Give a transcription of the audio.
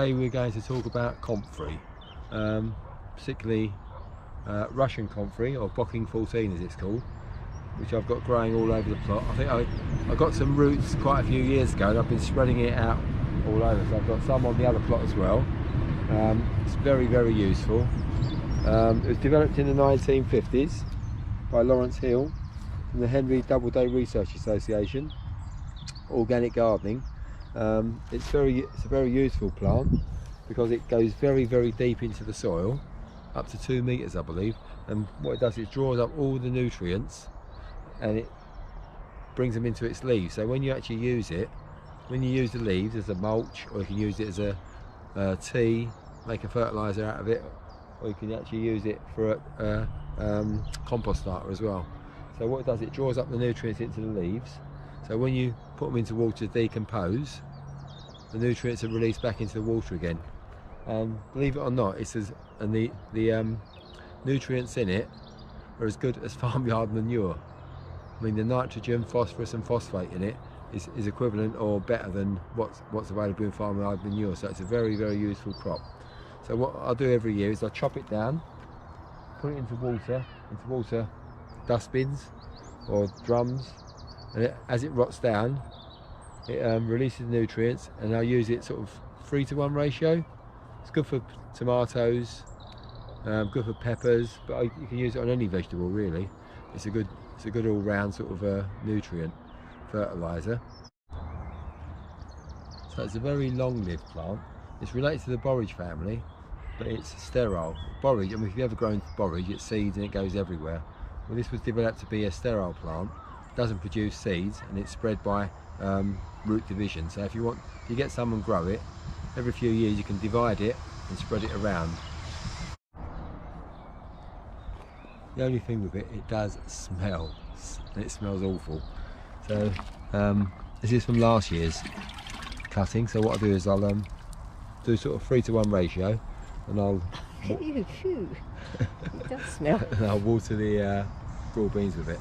Today we're going to talk about comfrey, particularly Russian comfrey, or Bocking 14 as it's called, which I've got growing all over the plot. I think I got some roots quite a few years ago and I've been spreading it out all over, so I've got some on the other plot as well. It's very, very useful. It was developed in the 1950s by Lawrence Hill from the Henry Doubleday Research Association, organic gardening. It's a very useful plant because it goes very, very deep into the soil, up to 2 meters I believe, and what it does is it draws up all the nutrients and it brings them into its leaves. So when you actually use it, when you use the leaves as a mulch, or you can use it as a tea, make a fertiliser out of it, or you can actually use it for a compost starter as well. So what it does, it draws up the nutrients into the leaves, so when you put them into water to decompose, the nutrients are released back into the water again. And believe it or not, the nutrients in it are as good as farmyard manure. I mean, the nitrogen, phosphorus and phosphate in it is equivalent or better than what's available in farmyard manure. So it's a very, very useful crop. So what I do every year is I chop it down, put it into water dustbins or drums, and as it rots down, it releases nutrients, and I use it sort of 3-to-1 ratio. It's good for tomatoes, good for peppers, but you can use it on any vegetable really. It's a good all-round sort of nutrient fertiliser. So it's a very long-lived plant. It's related to the borage family, but it's sterile. Borage, I mean, if you've ever grown borage, it seeds and it goes everywhere. Well, this was developed to be a sterile plant. It doesn't produce seeds, and it's spread by root division. So if you get some and grow it, every few years you can divide it and spread it around. The only thing with it, it does smell, and it smells awful. So this is from last year's cutting. So what I'll do is I'll do sort of 3-to-1 ratio, and It does smell. and I'll water the broad beans with it.